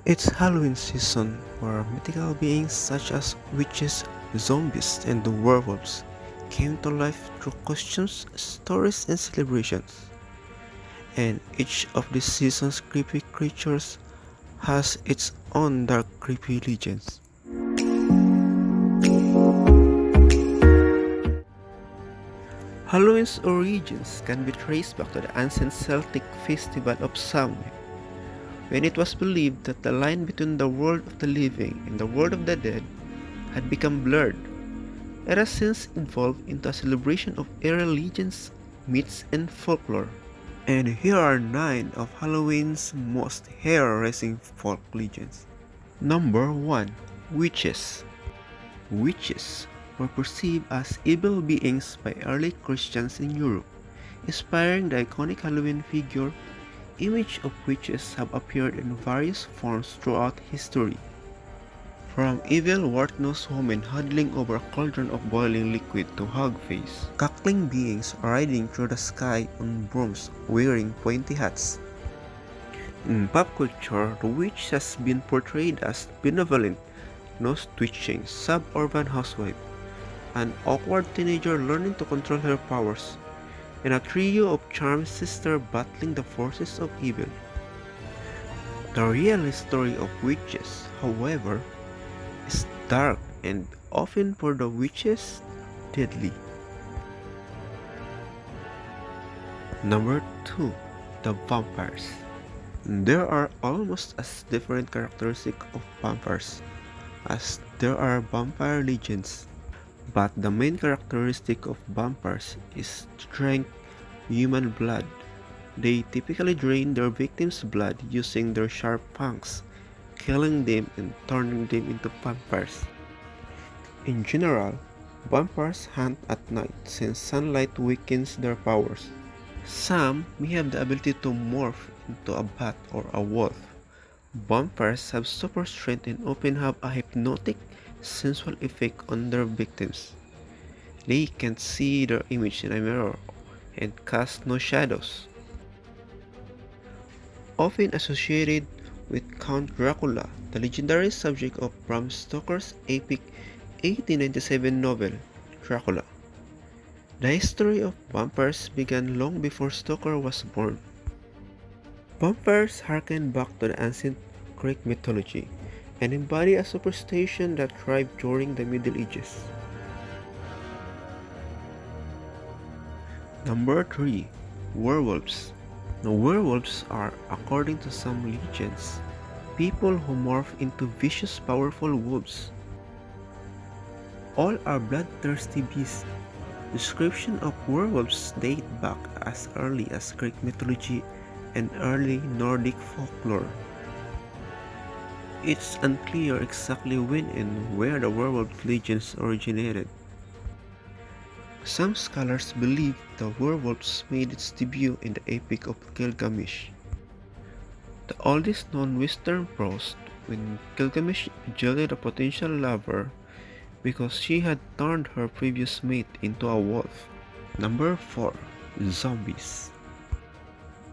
It's Halloween season where mythical beings such as witches, zombies, and the werewolves came to life through costumes, stories, and celebrations. And each of the season's creepy creatures has its own dark creepy legends. Halloween's origins can be traced back to the ancient Celtic festival of Samhain, when it was believed that the line between the world of the living and the world of the dead had become blurred. It has since evolved into a celebration of eerie legends, myths, and folklore. And here are 9 of Halloween's most hair-raising folk legends. Number 1. Witches. Witches were perceived as evil beings by early Christians in Europe, inspiring the iconic Halloween figure. Images of witches have appeared in various forms throughout history, from evil wart-nosed women huddling over a cauldron of boiling liquid to hog-faced, cackling beings riding through the sky on brooms wearing pointy hats. In pop culture, the witch has been portrayed as benevolent, nose-twitching suburban housewife, an awkward teenager learning to control her powers, and a trio of charmed sisters battling the forces of evil. The real story of witches, however, is dark and often for the witches deadly. Number 2. The vampires. There are almost as different characteristics of vampires as there are vampire legends, but the main characteristic of vampires is to drink human blood. They typically drain their victims' blood using their sharp fangs, killing them and turning them into vampires. In general, vampires hunt at night since sunlight weakens their powers. Some may have the ability to morph into a bat or a wolf. Vampires have super strength and often have a hypnotic, sensual effect on their victims. They can see their image in a mirror and cast no shadows. Often associated with Count Dracula, the legendary subject of Bram Stoker's epic 1897 novel, Dracula. The history of vampires began long before Stoker was born. Vampires harken back to the ancient Greek mythology and embody a superstition that thrived during the Middle Ages. Number 3. Werewolves. The werewolves are, according to some legends, people who morph into vicious, powerful wolves. All are bloodthirsty beasts. Description of werewolves date back as early as Greek mythology and early Nordic folklore. It's unclear exactly when and where the werewolf legends originated. Some scholars believe the werewolves made its debut in the Epic of Gilgamesh, the oldest known Western prose, when Gilgamesh jailed a potential lover because she had turned her previous mate into a wolf. Number 4. Zombies.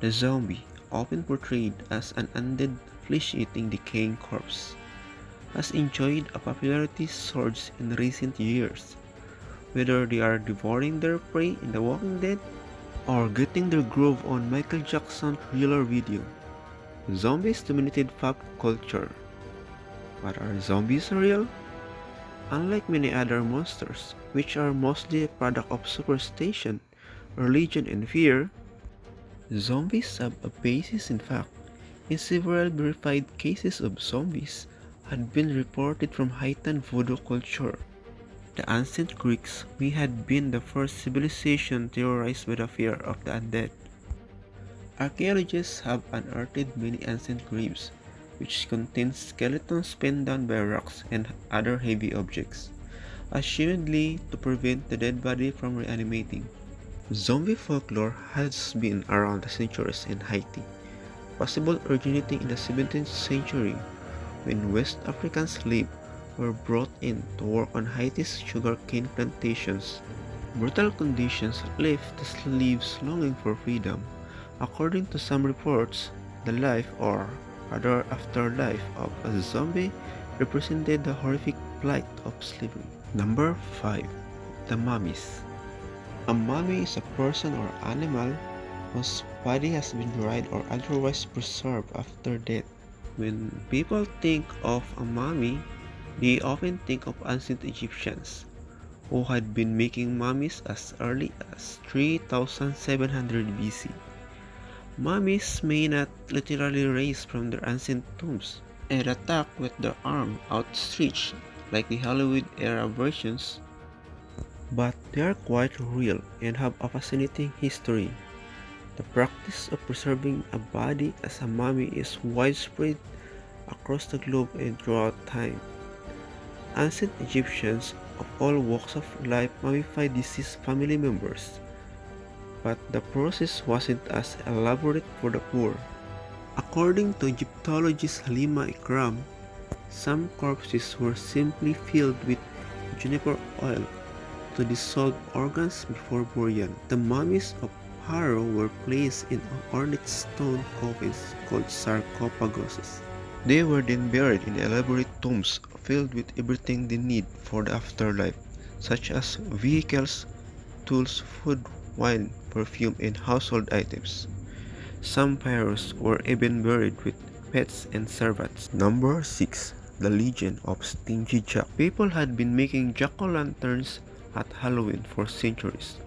The zombie, often portrayed as an undead, flesh-eating, decaying corpse, has enjoyed a popularity surge in recent years. Whether they are devouring their prey in The Walking Dead or getting their groove on Michael Jackson's Thriller video, zombies dominated pop culture. But are zombies real? Unlike many other monsters, which are mostly a product of superstition, religion, and fear, zombies have a basis in fact, and several verified cases of zombies had been reported from heightened voodoo culture. The ancient Greeks may have been the first civilization terrorized by the fear of the undead. Archaeologists have unearthed many ancient graves, which contain skeletons pinned down by rocks and other heavy objects, assumedly to prevent the dead body from reanimating. Zombie folklore has been around the centuries in Haiti, possibly originating in the 17th century when West African slaves were brought in to work on Haiti's sugarcane plantations. Brutal conditions left the slaves longing for freedom. According to some reports, the life or other afterlife of a zombie represented the horrific plight of slavery. Number 5. The mummies. A mummy is a person or animal whose body has been dried or otherwise preserved after death. When people think of a mummy, they often think of ancient Egyptians, who had been making mummies as early as 3700 BC. Mummies may not literally rise from their ancient tombs and attack with their arm outstretched like the Hollywood-era versions, but they are quite real and have a fascinating history. The practice of preserving a body as a mummy is widespread across the globe and throughout time. Ancient Egyptians of all walks of life mummified deceased family members, but the process wasn't as elaborate for the poor. According to Egyptologist Halima Ikram, some corpses were simply filled with juniper oil to dissolve organs before burial. The mummies of Pharaoh were placed in ornate stone coffins called sarcophaguses. They were then buried in elaborate tombs filled with everything they need for the afterlife, such as vehicles, tools, food, wine, perfume, and household items. Some pharaohs were even buried with pets and servants. Number 6. The Legend of Stingy Jack. People had been making jack-o'-lanterns at Halloween for centuries.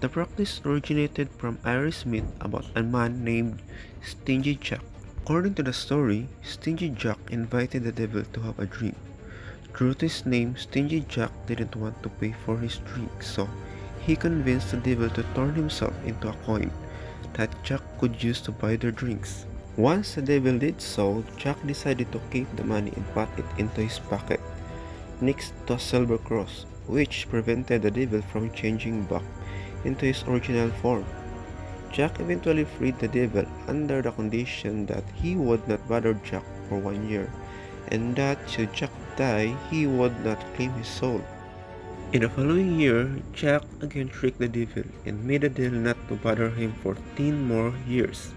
The practice originated from Irish myth about a man named Stingy Jack. According to the story, Stingy Jack invited the devil to have a drink. True to his name, Stingy Jack didn't want to pay for his drink, so he convinced the devil to turn himself into a coin that Jack could use to buy their drinks. Once the devil did so, Jack decided to keep the money and put it into his pocket, next to a silver cross, which prevented the devil from changing back into his original form. Jack eventually freed the devil under the condition that he would not bother Jack for 1 year, and that should Jack die, he would not claim his soul. In the following year, Jack again tricked the devil and made a deal not to bother him for 10 more years.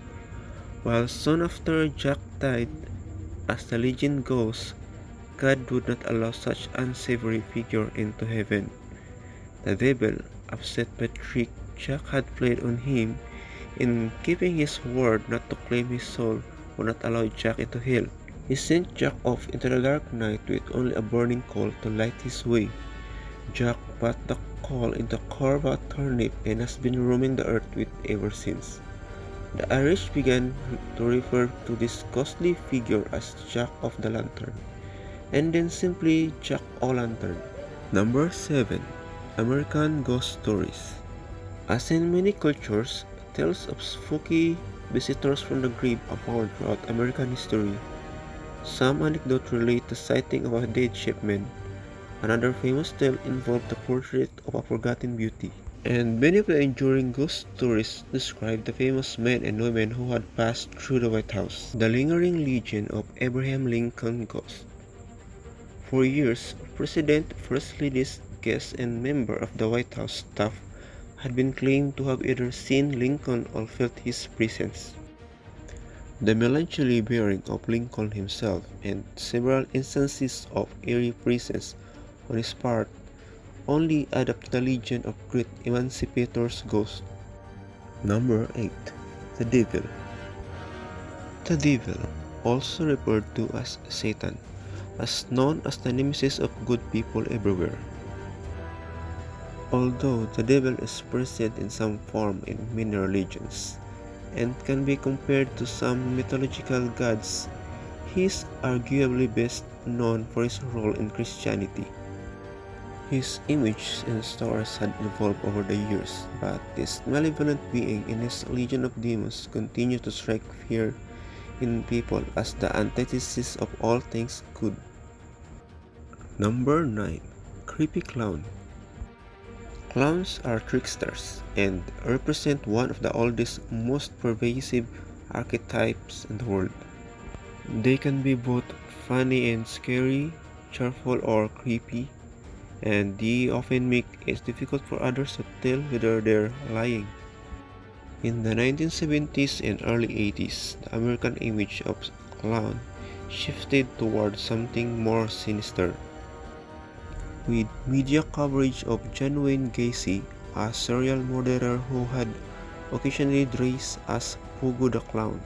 While soon after Jack died, as the legend goes, God would not allow such unsavory figure into heaven. The devil, upset by the trick Jack had played on him, in keeping his word not to claim his soul, would not allow Jack into hell. He sent Jack off into the dark night with only a burning coal to light his way. Jack put the coal into a core of a turnip and has been roaming the earth with ever since. The Irish began to refer to this ghostly figure as Jack of the Lantern, and then simply Jack O'Lantern. Number 7. American Ghost Stories. As in many cultures, tales of spooky visitors from the grave abound throughout American history. Some anecdotes relate the sighting of a dead shipman. Another famous tale involved the portrait of a forgotten beauty. And many of the enduring ghost stories describe the famous men and women who had passed through the White House. The lingering legend of Abraham Lincoln ghost. For years, President, First Ladies, guests, and members of the White House staff had been claimed to have either seen Lincoln or felt his presence. The melancholy bearing of Lincoln himself and several instances of eerie presence on his part only add up to the legend of great emancipator's ghost. Number 8. The Devil. The Devil, also referred to as Satan, is known as the nemesis of good people everywhere. Although the devil is present in some form in many religions and can be compared to some mythological gods, he is arguably best known for his role in Christianity. His image and stories had evolved over the years, but this malevolent being and his legion of demons continue to strike fear in people as the antithesis of all things good. Number 9. Creepy Clown. Clowns are tricksters and represent one of the oldest, most pervasive archetypes in the world. They can be both funny and scary, cheerful or creepy, and they often make it difficult for others to tell whether they're lying. In the 1970s and early 80s, the American image of Clown shifted toward something more sinister, with media coverage of John Wayne Gacy, a serial murderer who had occasionally dressed as Pogo the Clown.